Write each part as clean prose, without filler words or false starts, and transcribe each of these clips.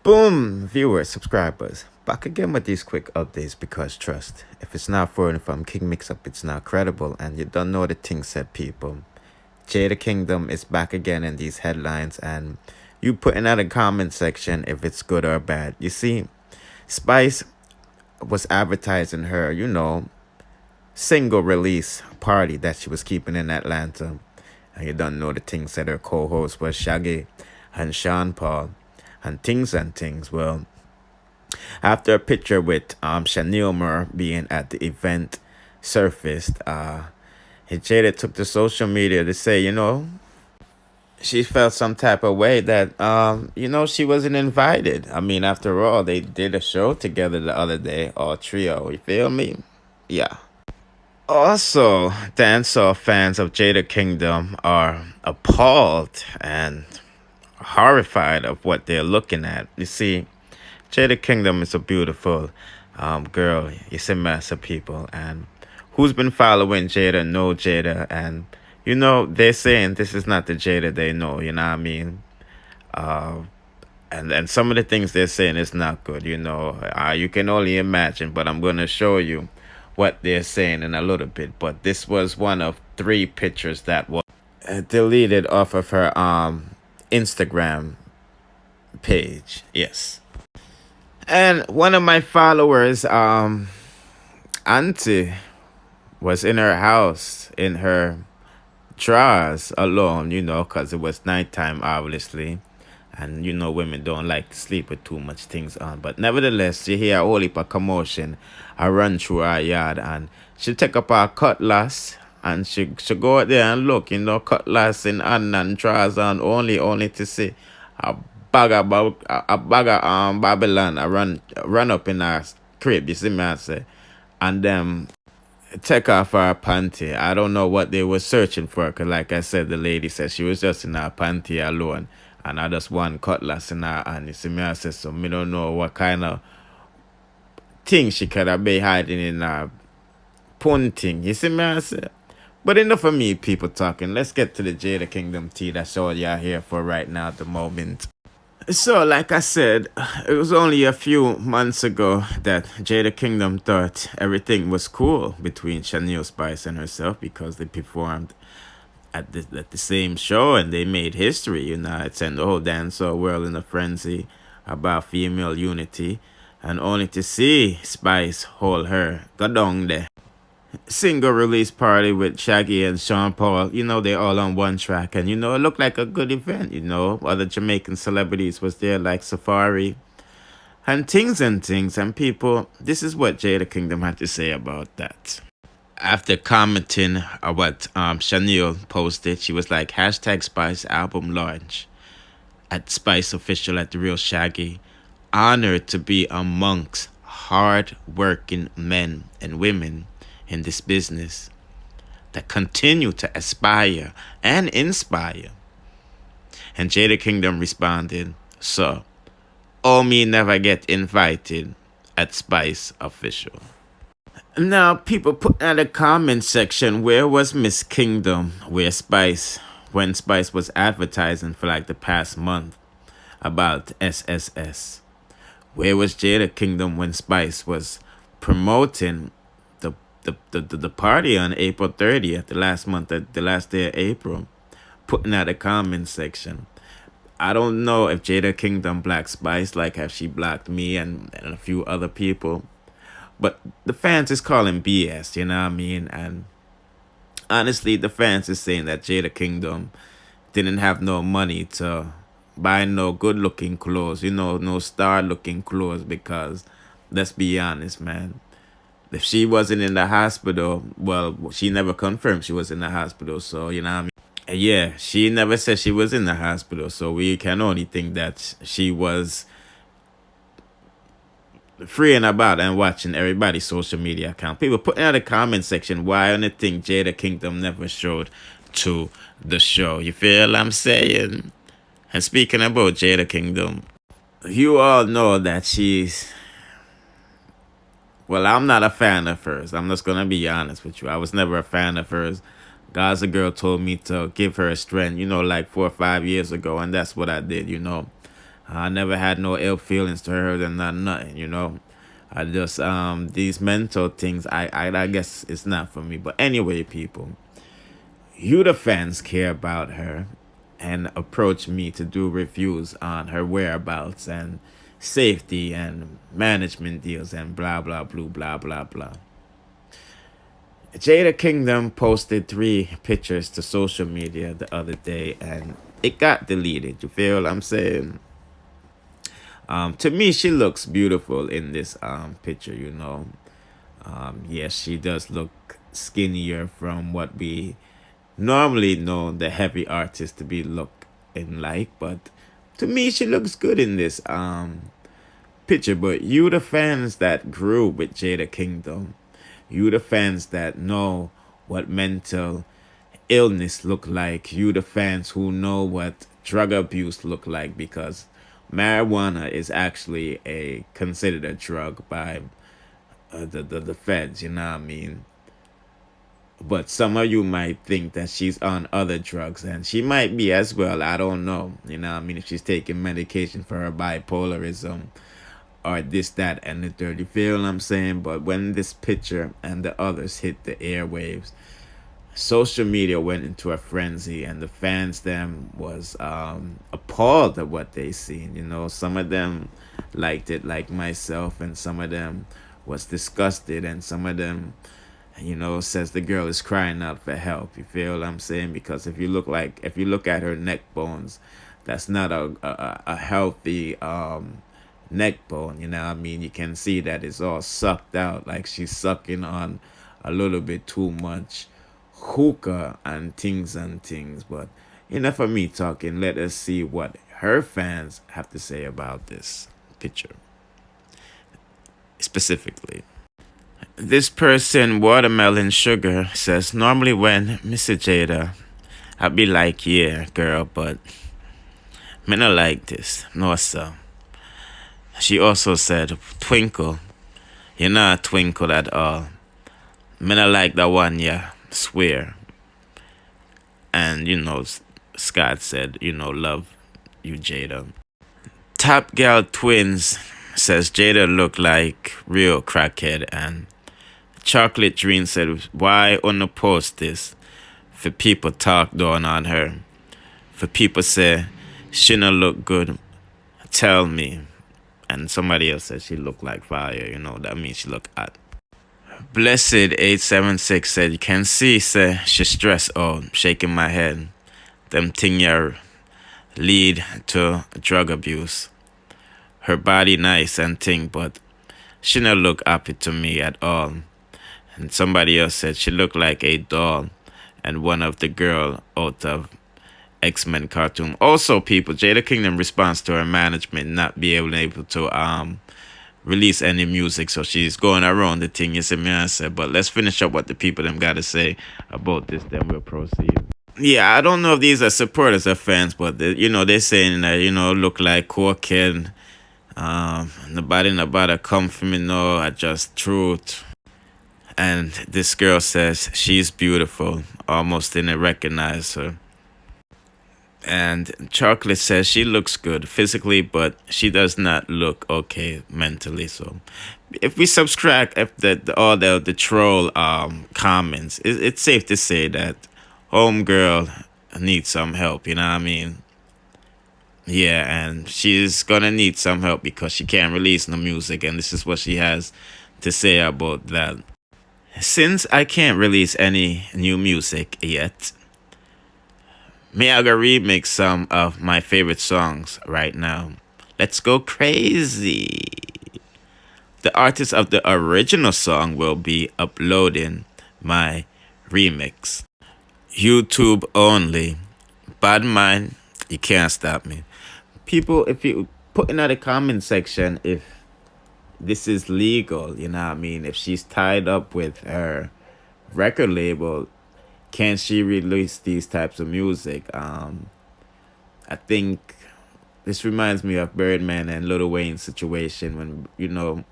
Boom, viewers, subscribers. Back again with these quick updates because trust, if it's not foreign from King Mix Up, it's not credible, and you don't know the thing said people. Jada Kingdom is back again in these headlines, and you put in the comment section if it's good or bad. You see, Spice was advertising her, single release party that she was keeping in Atlanta. And you don't know the thing said her co-host was Shaggy and Sean Paul and things. Well, after a picture with shaneil being at the event surfaced, Jada took to social media to say, she felt some type of way that, she wasn't invited. I mean, after all, they did a show together the other day, all trio, you feel me? Yeah. Also, dancehall fans of Jada Kingdom are appalled and horrified of what they're looking at. You see, Jada Kingdom is a beautiful girl. It's a mess of people. And who's been following Jada know Jada. And, they're saying this is not the Jada they know. You know what I mean? And some of the things they're saying is not good. You can only imagine. But I'm going to show you what they're saying in a little bit. But this was one of 3 pictures that was deleted off of her Instagram page. Yes. And one of my followers, auntie, was in her house in her drawers alone, because it was nighttime, obviously. And, women don't like to sleep with too much things on. But nevertheless, she hear a whole heap of commotion. I run through her yard and she take up her cutlass and she go out there and look, cutlass in hand and drawers on only to see a bag of Babylon. I run up in her crib, you see me I say. And take off her panty. I don't know what they were searching for, because like I said, the lady said she was just in her panty alone. And I just one cutlass in her hand. You see me I say, so me don't know what kind of thing she could have been hiding in her pun thing. You see me I say? But enough of me people talking. Let's get to the Jada Kingdom tea. That's all y'all here for right now at the moment. So, like I said, it was only a few months ago that Jada Kingdom thought everything was cool between Shaneil Spice and herself because they performed at the same show and they made history. It sent the whole dancehall world in a frenzy about female unity, and only to see Spice hold her go down there. Single release party with Shaggy and Sean Paul. They all on one track, and it looked like a good event. Other Jamaican celebrities was there like Safari and things and people. This is what Jada Kingdom had to say about that. After commenting on what Shaneil posted, she was like, hashtag Spice album launch at Spice Official at the Real Shaggy. Honored to be amongst hard-working men and women in this business that continue to aspire and inspire. And Jada Kingdom responded, so, me never get invited at Spice Official. Now, people put in the comment section, where was Miss Kingdom when Spice was advertising for like the past month about SSS? Where was Jada Kingdom when Spice was promoting the party on April 30th, the last day of April? Putting out the comment section. I don't know if Jada Kingdom blocked Spice, like have she blocked me and a few other people. But the fans is calling BS, you know what I mean? And honestly, the fans is saying that Jada Kingdom didn't have no money to buy no good-looking clothes, no star-looking clothes, because let's be honest, man. If she wasn't in the hospital, well, she never confirmed she was in the hospital, so, you know what I mean? Yeah, she never said she was in the hospital, so we can only think that she was freeing about and watching everybody's social media account. People putting in the comment section why on the thing Jada Kingdom never showed to the show. You feel I'm saying? And speaking about Jada Kingdom, you all know that I'm not a fan of hers. I'm just gonna be honest with you. I was never a fan of hers. Gaza Girl told me to give her a strength, like 4 or 5 years ago, and that's what I did, I never had no ill feelings to her than that nothing, you know. I just these mental things I guess it's not for me. But anyway, people, you the fans care about her and approach me to do reviews on her whereabouts and safety and management deals and blah blah blah blah blah blah. Jada Kingdom posted 3 pictures to social media the other day and it got deleted. You feel what I'm saying? To me, she looks beautiful in this picture, you know. Yes, she does look skinnier from what we normally know the heavy artist to be looking like, but to me, she looks good in this picture. But you, the fans that grew with Jada Kingdom, you, the fans that know what mental illness look like, you, the fans who know what drug abuse look like, because marijuana is actually a considered a drug by the feds, you know what I mean? But some of you might think that she's on other drugs, and she might be as well. I don't know. You know what I mean? If she's taking medication for her bipolarism or this, that, and the third. You feel what I'm saying? But when this picture and the others hit the airwaves, social media went into a frenzy, and the fans them was appalled at what they seen. You know, some of them liked it like myself, and some of them was disgusted, and some of them, you know, says the girl is crying out for help. You feel what I'm saying? Because if you look at her neck bones, that's not a healthy neck bone. You know what I mean? You can see that it's all sucked out, like she's sucking on a little bit too much hookah and things and things. But enough of me talking. Let us see what her fans have to say about this picture specifically. This person, Watermelon Sugar, says, normally when Mr. Jada, I'd be like, yeah, girl, but me not like this. No, sir. She also said, Twinkle, you're not a twinkle at all. Me not like that one, yeah, swear. And, you know, Scott said, you know, love you, Jada. Top Gal Twins says Jada look like real crackhead, and Chocolate Dream said, why on the post this? For people talk down on her. For people say, she not look good. Tell me. And somebody else said she look like fire. You know, that means she look hot. Blessed 876 said, you can see, say, she stressed out, shaking my head. Them thing here lead to drug abuse. Her body nice and thing, but she not look happy to me at all. And somebody else said she looked like a doll and one of the girl out of X-Men cartoon. Also, people, Jada Kingdom responds to her management not being able to release any music, so she's going around the thing, you see me, I said. But let's finish up what the people them gotta say about this, then we'll proceed. Yeah, I don't know if these are supporters or fans, but you know, they're saying that, you know, look like cocaine. Nobody come for me, no, I just truth. And this girl says she's beautiful. Almost didn't recognize her. And Chocolate says she looks good physically, but she does not look okay mentally. So if we subtract all the troll comments, it's safe to say that homegirl needs some help, you know what I mean? Yeah, and she's gonna need some help because she can't release no music, and this is what she has to say about that. Since I can't release any new music yet, may I go remix some of my favorite songs right now. Let's go crazy. The artist of the original song will be uploading my remix. YouTube only. Bad mind, you can't stop me. People, if you put in the comment section if this is legal, you know what I mean? If she's tied up with her record label, can she release these types of music? I think this reminds me of Birdman and Lil Wayne's situation when, you know,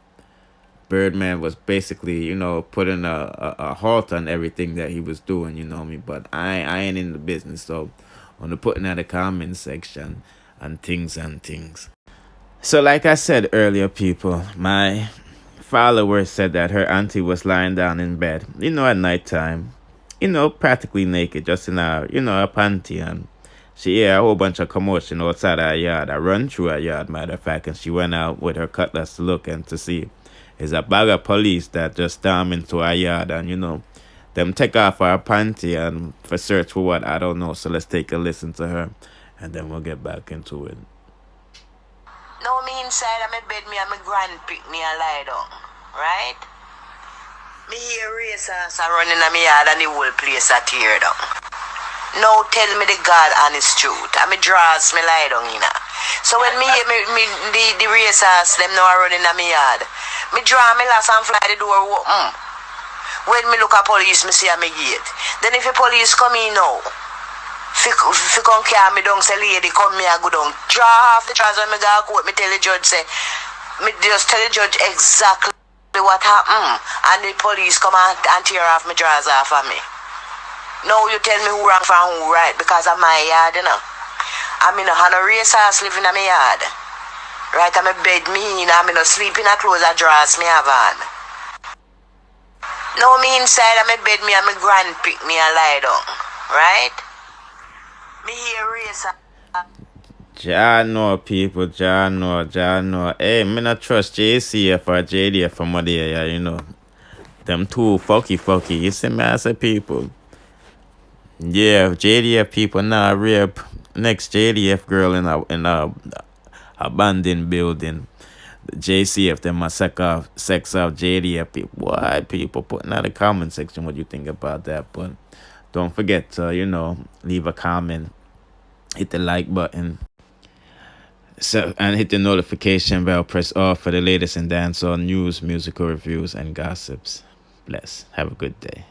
Birdman was basically, you know, putting a halt on everything that he was doing, you know me. But I ain't in the business, so I'm gonna put in the comment section and things. So, like I said earlier, people, my follower said that her auntie was lying down in bed, at nighttime, practically naked, just in a panty. And she hear a whole bunch of commotion outside her yard. I run through her yard, matter of fact, and she went out with her cutlass to look and to see. It's a bag of police that just storm into her yard and, them take off her panty and for search for what, I don't know. So let's take a listen to her and then we'll get back into it. Now me inside of my bed, me and my grand pick me and lie down, right? Me hear racers are running in my yard and the whole place are tear down. Now tell me the God honest truth. And me draws me lie down, So when me hear the racers, them now are running in my yard, me draw me last and fly the door open. When me look at police, me see a me gate. Then if the police come in now, if you come carry me down, say lady, come me and go down. Draw off the trousers when me go to court, me tell the judge, say, me just tell the judge exactly what happened. And the police come and tear off my drawers off of me. Now you tell me who wrong from who right, because of my yard, I mean, I have no racers living in my yard. Right, I'm a bed me in, I'm sleeping in clothes and drawers me have on. Now me inside of my bed, me and my grand pick me and lie down. Right? Me hear racer. Jah know, people, Jah know. Hey, me not trust JCF or JDF from what they Them too fucky. You see me, I say people. Yeah, JDF people now rape next JDF girl in a abandoned building. The JCF them must sex off JDF people. Why people put in the comment section what you think about that? But don't forget to leave a comment, hit the like button, and hit the notification bell. Press all for the latest in dancehall news, musical reviews, and gossips. Bless. Have a good day.